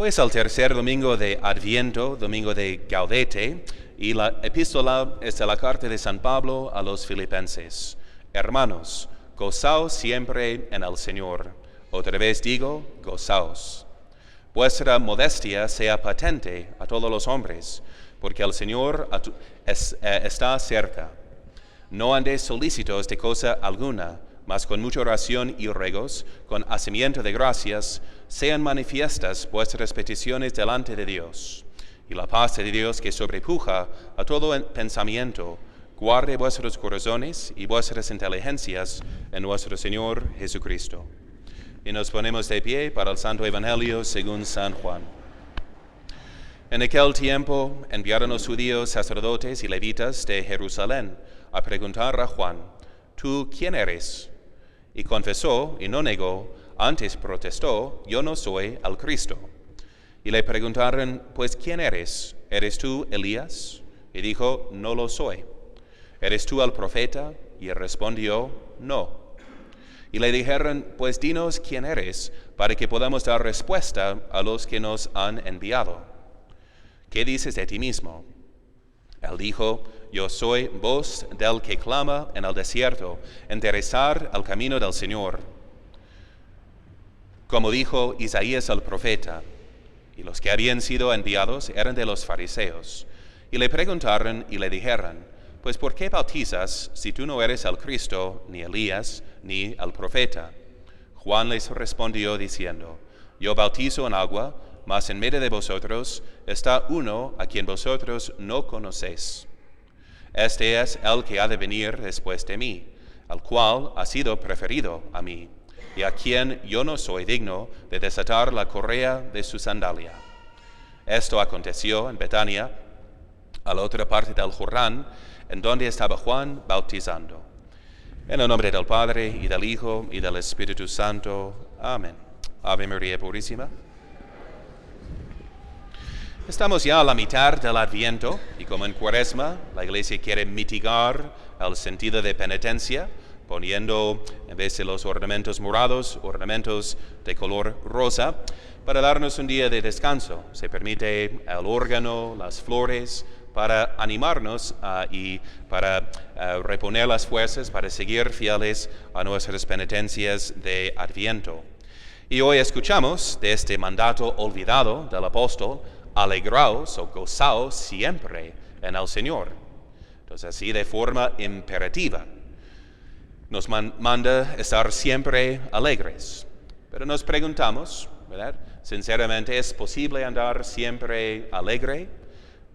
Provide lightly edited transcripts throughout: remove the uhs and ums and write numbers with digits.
Hoy es el tercer domingo de Adviento, domingo de Gaudete, y la epístola es de la carta de San Pablo a los Filipenses. Hermanos, gozaos siempre en el Señor. Otra vez digo, gozaos. Vuestra modestia sea patente a todos los hombres, porque el Señor está cerca. No andéis solícitos de cosa alguna, mas con mucha oración y ruegos, con hacimiento de gracias, sean manifiestas vuestras peticiones delante de Dios. Y la paz de Dios, que sobrepuja a todo pensamiento, guarde vuestros corazones y vuestras inteligencias en nuestro Señor Jesucristo. Y nos ponemos de pie para el Santo Evangelio según San Juan. En aquel tiempo enviaron los judíos sacerdotes y levitas de Jerusalén a preguntar a Juan: ¿Tú quién eres? Y confesó y no negó, antes protestó: yo no soy el Cristo. Y le preguntaron: pues ¿quién eres? ¿Eres tú Elías? Y dijo: no lo soy. ¿Eres tú el profeta? Y él respondió: no. Y le dijeron: pues dinos quién eres, para que podamos dar respuesta a los que nos han enviado. ¿Qué dices de ti mismo? Él dijo: yo soy voz del que clama en el desierto, enderezar el camino del Señor. Como dijo Isaías el profeta. Y los que habían sido enviados eran de los fariseos. Y le preguntaron y le dijeron: pues ¿por qué bautizas si tú no eres el Cristo, ni Elías, ni el profeta? Juan les respondió diciendo: yo bautizo en agua, mas en medio de vosotros está uno a quien vosotros no conocéis. Este es el que ha de venir después de mí, el cual ha sido preferido a mí, y a quien yo no soy digno de desatar la correa de su sandalia. Esto aconteció en Betania, a la otra parte del Jordán, en donde estaba Juan bautizando. En el nombre del Padre, y del Hijo, y del Espíritu Santo. Amén. Ave María Purísima. Estamos ya a la mitad del Adviento, y como en Cuaresma, la Iglesia quiere mitigar el sentido de penitencia, poniendo, en vez de los ornamentos morados, ornamentos de color rosa, para darnos un día de descanso. Se permite el órgano, las flores, para animarnos y para reponer las fuerzas, para seguir fieles a nuestras penitencias de Adviento. Y hoy escuchamos de este mandato olvidado del apóstol: alegraos o gozaos siempre en el Señor. Entonces, así de forma imperativa, nos manda estar siempre alegres. Pero nos preguntamos, ¿verdad? Sinceramente, ¿es posible andar siempre alegre?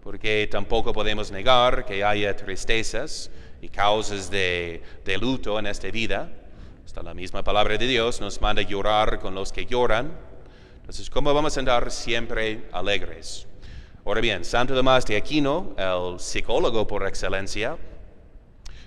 Porque tampoco podemos negar que haya tristezas y causas de luto en esta vida. Hasta la misma palabra de Dios nos manda llorar con los que lloran. Entonces, ¿cómo vamos a andar siempre alegres? Ahora bien, Santo Tomás de Aquino, el psicólogo por excelencia,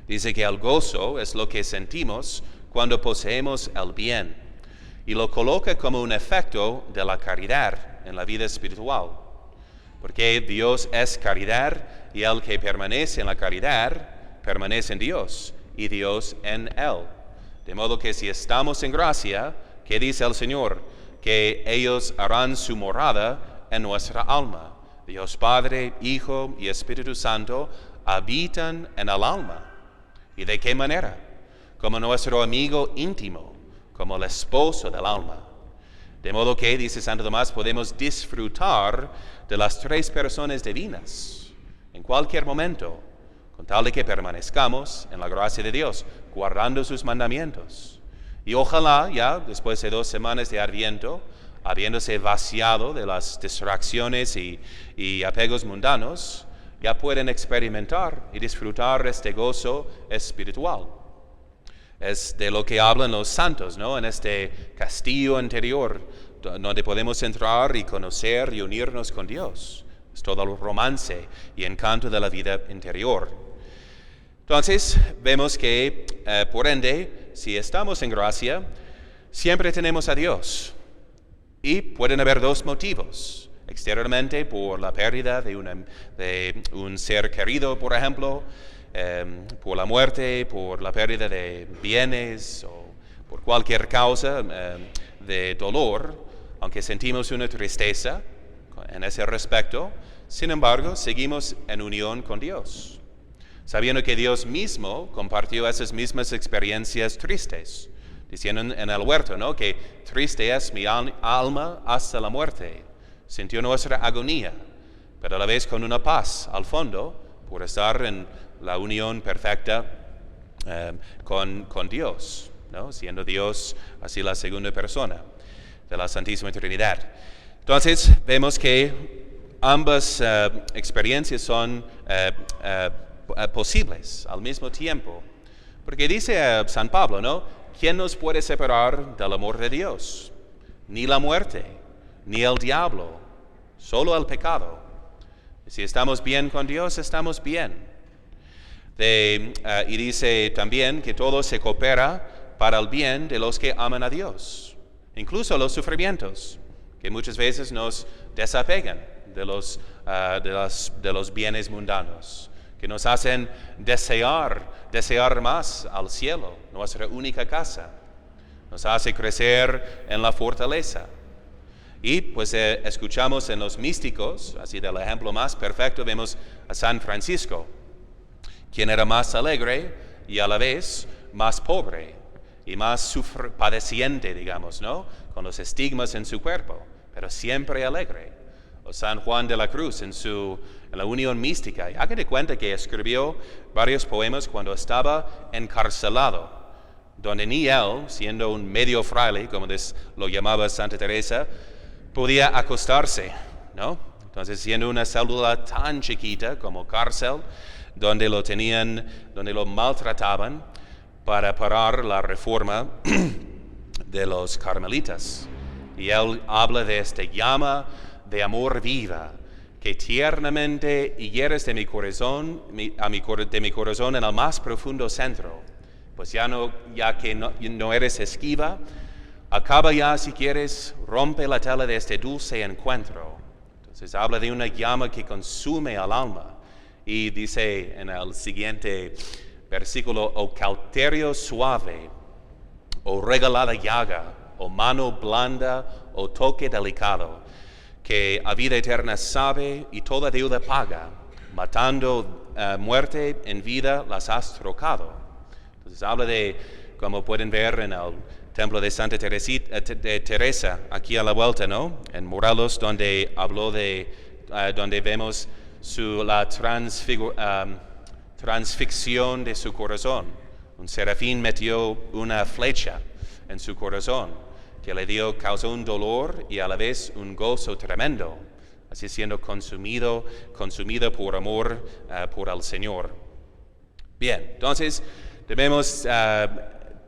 dice que el gozo es lo que sentimos cuando poseemos el bien, y lo coloca como un efecto de la caridad en la vida espiritual. Porque Dios es caridad, y el que permanece en la caridad permanece en Dios, y Dios en él. De modo que si estamos en gracia, ¿qué dice el Señor? Que ellos harán su morada en nuestra alma. Dios Padre, Hijo y Espíritu Santo habitan en el alma. ¿Y de qué manera? Como nuestro amigo íntimo, como el esposo del alma. De modo que, dice Santo Tomás, podemos disfrutar de las tres personas divinas en cualquier momento, con tal de que permanezcamos en la gracia de Dios, guardando sus mandamientos. Y ojalá ya, después de 2 semanas de Adviento, habiéndose vaciado de las distracciones y apegos mundanos, ya pueden experimentar y disfrutar este gozo espiritual. Es de lo que hablan los santos, ¿no? En este castillo interior, donde podemos entrar y conocer y unirnos con Dios. Es todo el romance y encanto de la vida interior. Entonces, vemos que, por ende, si estamos en gracia, siempre tenemos a Dios. Y pueden haber 2 motivos. Exteriormente, por la pérdida de un ser querido, por ejemplo, por la muerte, por la pérdida de bienes, o por cualquier causa de dolor. aunque sentimos una tristeza en ese respecto, sin embargo, seguimos en unión con Dios, sabiendo que Dios mismo compartió esas mismas experiencias tristes, diciendo en el huerto, ¿no? Que triste es mi alma hasta la muerte. Sintió nuestra agonía, pero a la vez con una paz al fondo por estar en la unión perfecta con Dios, ¿no? Siendo Dios así la segunda persona de la Santísima Trinidad. Entonces vemos que ambas experiencias son posibles al mismo tiempo, porque dice San Pablo, ¿no? ¿Quién nos puede separar del amor de Dios? Ni la muerte, ni el diablo, solo el pecado. Si estamos bien con Dios, estamos bien. Y dice también que todo se coopera para el bien de los que aman a Dios, incluso los sufrimientos, que muchas veces nos desapegan de los bienes mundanos, que nos hacen desear más al cielo, nuestra única casa, nos hace crecer en la fortaleza. Y pues escuchamos en los místicos, así del ejemplo más perfecto, vemos a San Francisco, quien era más alegre y a la vez más pobre y más padeciente, digamos, ¿no? Con los estigmas en su cuerpo, pero siempre alegre. O San Juan de la Cruz en la unión mística. Y hagan de cuenta que escribió varios poemas cuando estaba encarcelado, donde ni él, siendo un medio fraile, como lo llamaba Santa Teresa, podía acostarse, ¿no? Entonces, siendo una célula tan chiquita como cárcel, donde lo maltrataban para parar la reforma de los carmelitas. Y él habla de esta llama de amor viva, que tiernamente hieres de mi corazón en el más profundo centro. Pues ya que no eres esquiva, acaba ya, si quieres, rompe la tela de este dulce encuentro. Entonces habla de una llama que consume al alma. Y dice en el siguiente versículo, o cauterio suave, o regalada llaga, o mano blanda, o toque delicado, que a vida eterna sabe y toda deuda paga, matando muerte en vida las has trocado. Entonces habla de, como pueden ver en el templo de Santa Teresa, aquí a la vuelta, ¿no? En Morelos, donde habló donde vemos la transfixión de su corazón. Un serafín metió una flecha en su corazón, que causó un dolor y a la vez un gozo tremendo, así siendo consumido por amor por el Señor. Bien, entonces debemos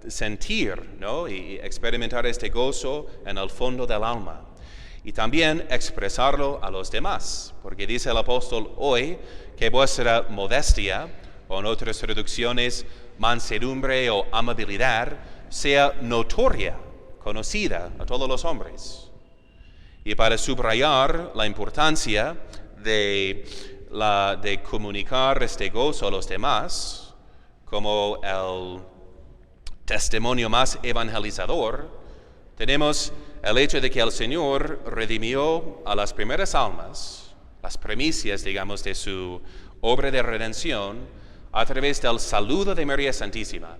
sentir, ¿no? Y experimentar este gozo en el fondo del alma. Y también expresarlo a los demás, porque dice el apóstol hoy que vuestra modestia, o en otras traducciones, mansedumbre o amabilidad, sea notoria, conocida a todos los hombres. Y para subrayar la importancia de comunicar este gozo a los demás, como el testimonio más evangelizador, tenemos el hecho de que el Señor redimió a las primeras almas, las primicias, digamos, de su obra de redención, a través del saludo de María Santísima,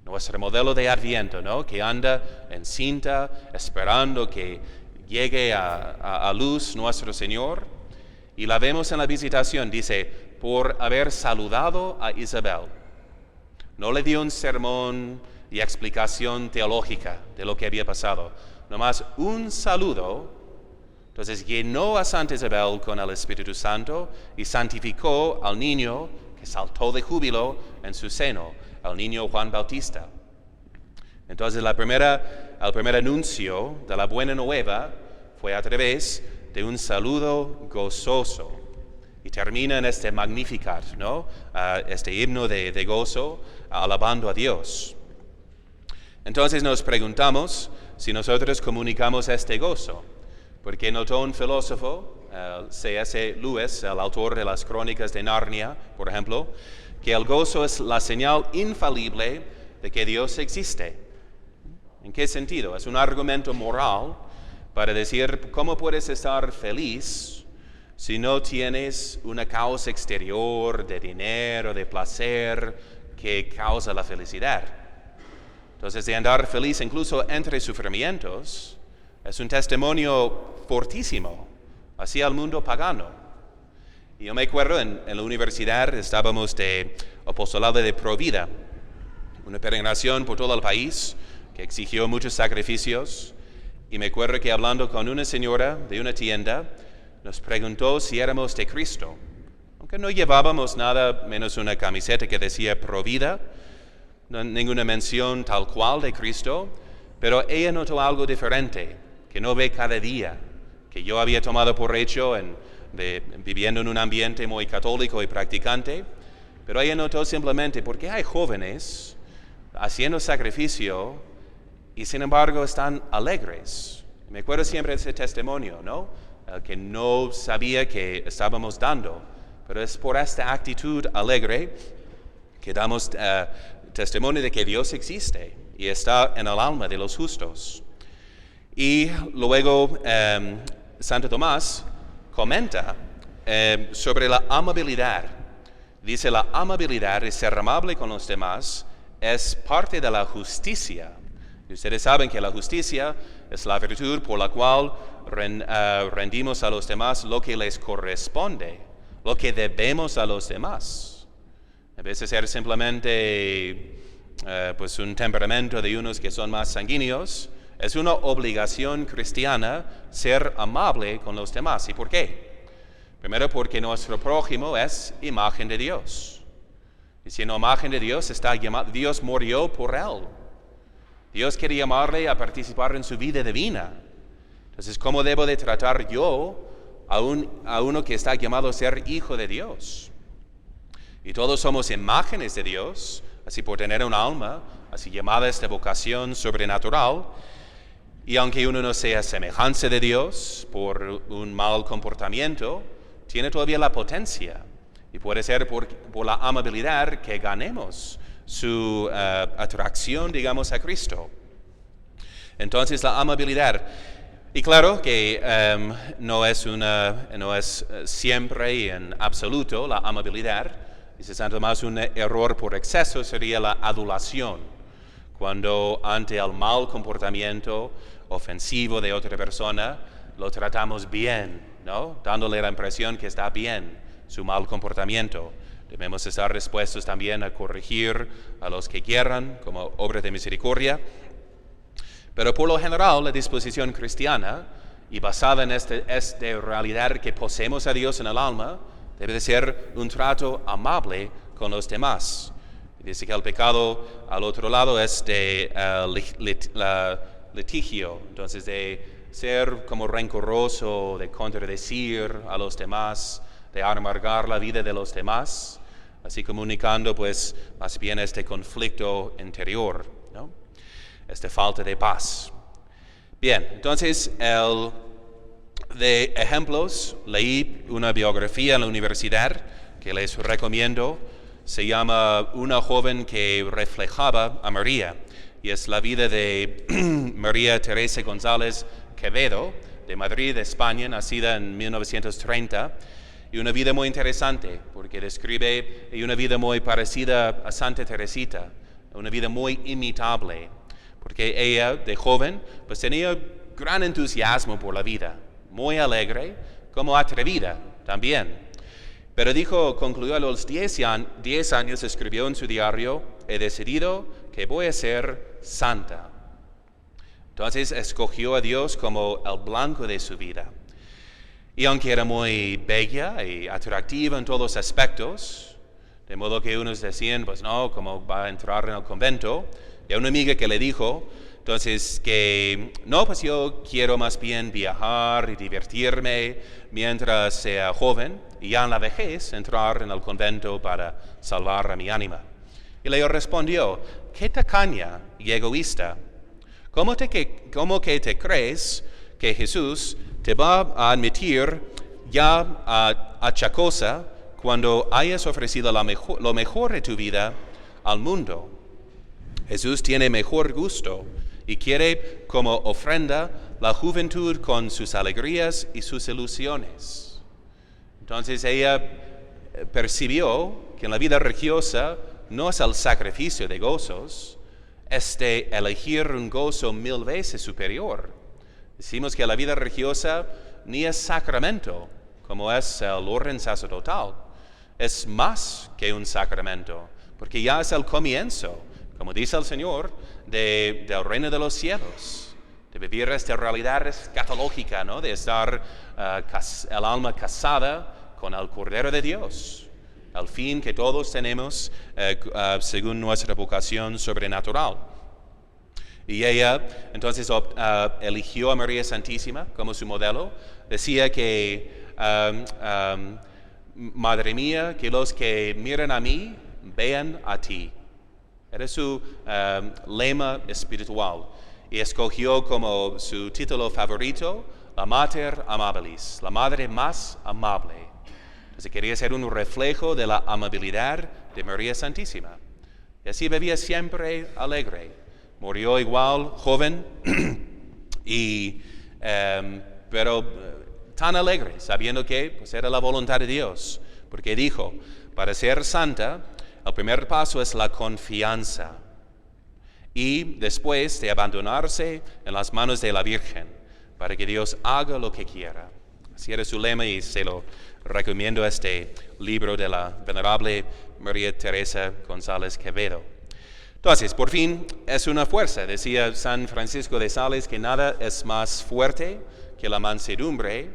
nuestro modelo de Adviento, ¿no? Que anda encinta, esperando que llegue a luz nuestro Señor. Y la vemos en la visitación, dice, por haber saludado a Isabel. No le dio un sermón y explicación teológica de lo que había pasado, nomás un saludo. Entonces llenó a Santa Isabel con el Espíritu Santo y santificó al niño que saltó de júbilo en su seno, al niño Juan Bautista. Entonces el primer anuncio de la buena nueva fue a través de un saludo gozoso. Y termina en este Magnificat, ¿no? Este himno de gozo, alabando a Dios. Entonces nos preguntamos si nosotros comunicamos este gozo, porque notó un filósofo, C.S. Lewis, el autor de las Crónicas de Narnia, por ejemplo, que el gozo es la señal infalible de que Dios existe. ¿En qué sentido? Es un argumento moral para decir cómo puedes estar feliz si no tienes una causa exterior de dinero, de placer, que causa la felicidad. Entonces, de andar feliz incluso entre sufrimientos, es un testimonio fortísimo hacia el mundo pagano. Y yo me acuerdo, en la universidad estábamos de apostolado de Provida, una peregrinación por todo el país que exigió muchos sacrificios. Y me acuerdo que hablando con una señora de una tienda, nos preguntó si éramos de Cristo. Aunque no llevábamos nada menos una camiseta que decía Provida, no, ninguna mención tal cual de Cristo, pero ella notó algo diferente, que no ve cada día, que yo había tomado por hecho viviendo en un ambiente muy católico y practicante, pero ella notó simplemente porque hay jóvenes haciendo sacrificio y sin embargo están alegres. Me acuerdo siempre de ese testimonio, ¿no? Que no sabía que estábamos dando, pero es por esta actitud alegre que damos testimonio de que Dios existe y está en el alma de los justos. Y luego Santo Tomás comenta sobre la amabilidad. Dice, la amabilidad y ser amable con los demás es parte de la justicia. Y ustedes saben que la justicia es la virtud por la cual rendimos a los demás lo que les corresponde, lo que debemos a los demás. En vez de ser simplemente pues un temperamento de unos que son más sanguíneos, es una obligación cristiana ser amable con los demás. ¿Y por qué? Primero porque nuestro prójimo es imagen de Dios. Y siendo imagen de Dios, Dios murió por él. Dios quiere llamarle a participar en su vida divina. Entonces, ¿cómo debo de tratar yo a uno que está llamado a ser hijo de Dios? Y todos somos imágenes de Dios, así por tener un alma, así llamada esta vocación sobrenatural. Y aunque uno no sea semejanza de Dios por un mal comportamiento, tiene todavía la potencia. Y puede ser por la amabilidad que ganemos su atracción, digamos, a Cristo. Entonces, la amabilidad. Y claro que no es siempre y en absoluto la amabilidad. Dice Santo Tomás, un error por exceso sería la adulación. Cuando ante el mal comportamiento ofensivo de otra persona, lo tratamos bien, ¿no? Dándole la impresión que está bien su mal comportamiento. Debemos estar dispuestos también a corregir a los que quieran como obra de misericordia. Pero por lo general, la disposición cristiana, y basada en esta realidad que poseemos a Dios en el alma, debe de ser un trato amable con los demás. Dice que el pecado al otro lado es de litigio, entonces de ser como rencoroso, de contradecir a los demás, de amargar la vida de los demás, así comunicando pues más bien este conflicto interior, ¿no? Esta falta de paz. Bien, entonces de ejemplos leí una biografía en la universidad que les recomiendo. Se llama Una joven que reflejaba a María, y es la vida de María Teresa González Quevedo, de Madrid, España, nacida en 1930, y una vida muy interesante, porque describe una vida muy parecida a Santa Teresita, una vida muy imitable, porque ella, de joven, pues tenía gran entusiasmo por la vida, muy alegre, como atrevida también. Pero concluyó a los 10 años, escribió en su diario, he decidido que voy a ser santa. Entonces escogió a Dios como el blanco de su vida. Y aunque era muy bella y atractiva en todos los aspectos, de modo que unos decían, pues no, ¿cómo va a entrar en el convento? Y a una amiga que le dijo, entonces que no, pues yo quiero más bien viajar y divertirme mientras sea joven y ya en la vejez entrar en el convento para salvar a mi ánima. Y le respondió, qué tacaña y egoísta, ¿cómo que te crees que Jesús te va a admitir ya achacosa cuando hayas ofrecido lo mejor de tu vida al mundo? Jesús tiene mejor gusto y quiere como ofrenda la juventud con sus alegrías y sus ilusiones. Entonces ella percibió que en la vida religiosa no es el sacrificio de gozos, es de elegir un gozo 1000 veces superior. Decimos que la vida religiosa ni es sacramento, como es el orden sacerdotal. Es más que un sacramento, porque ya es el comienzo, como dice el Señor, del reino de los cielos, de vivir esta realidad escatológica, ¿no? De estar el alma casada con el Cordero de Dios, el fin que todos tenemos según nuestra vocación sobrenatural. Y ella entonces eligió a María Santísima como su modelo. Decía que, Madre mía, que los que miran a mí, vean a ti. Era su lema espiritual. Y escogió como su título favorito, la Mater Amabilis, la madre más amable. Entonces quería ser un reflejo de la amabilidad de María Santísima. Y así vivía siempre alegre. Murió igual, joven, pero tan alegre, sabiendo que pues, era la voluntad de Dios. Porque dijo, para ser santa, el primer paso es la confianza. Y después de abandonarse en las manos de la Virgen, para que Dios haga lo que quiera. Así era su lema y se lo recomiendo este libro de la venerable María Teresa González Quevedo. Entonces, por fin, es una fuerza. Decía San Francisco de Sales que nada es más fuerte que la mansedumbre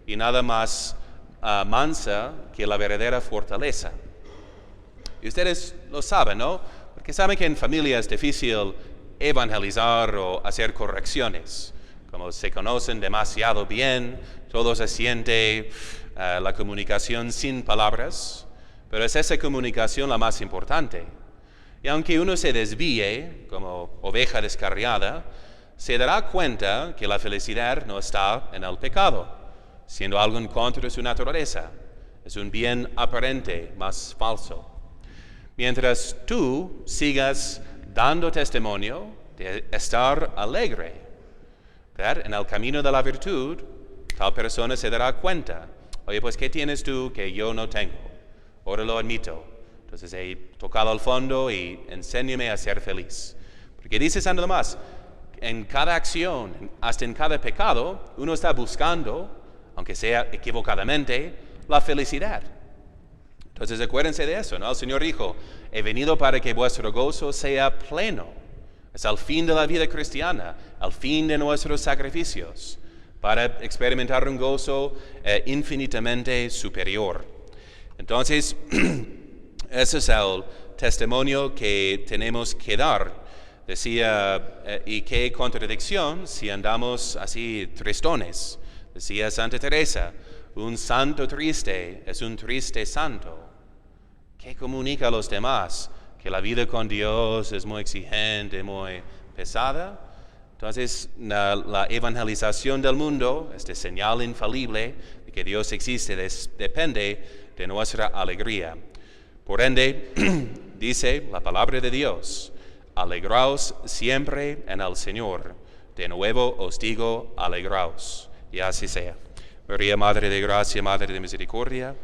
y nada más mansa que la verdadera fortaleza. Y ustedes lo saben, ¿no? Porque saben que en familia es difícil evangelizar o hacer correcciones. Como se conocen demasiado bien, todo se siente la comunicación sin palabras, pero es esa comunicación la más importante. Y aunque uno se desvíe como oveja descarriada, se dará cuenta que la felicidad no está en el pecado, siendo algo en contra de su naturaleza. Es un bien aparente, más falso. Mientras tú sigas dando testimonio de estar alegre, ¿verdad? En el camino de la virtud, tal persona se dará cuenta. Oye, pues, ¿qué tienes tú que yo no tengo? Ahora lo admito. Entonces he tocado al fondo y enséñame a ser feliz. Porque dice San Tomás, en cada acción, hasta en cada pecado, uno está buscando, aunque sea equivocadamente, la felicidad. Entonces acuérdense de eso, ¿no? El Señor dijo, he venido para que vuestro gozo sea pleno. Es el fin de la vida cristiana, el fin de nuestros sacrificios, para experimentar un gozo infinitamente superior. Entonces, ese es el testimonio que tenemos que dar. Decía, y qué contradicción si andamos así tristones. Decía Santa Teresa, un santo triste es un triste santo. ¿Qué comunica a los demás? Que la vida con Dios es muy exigente, muy pesada. Entonces, la evangelización del mundo, este señal infalible de que Dios existe, depende de nuestra alegría. Por ende, dice la palabra de Dios, alegraos siempre en el Señor. De nuevo os digo, alegraos. Y así sea. María, Madre de Gracia, Madre de Misericordia,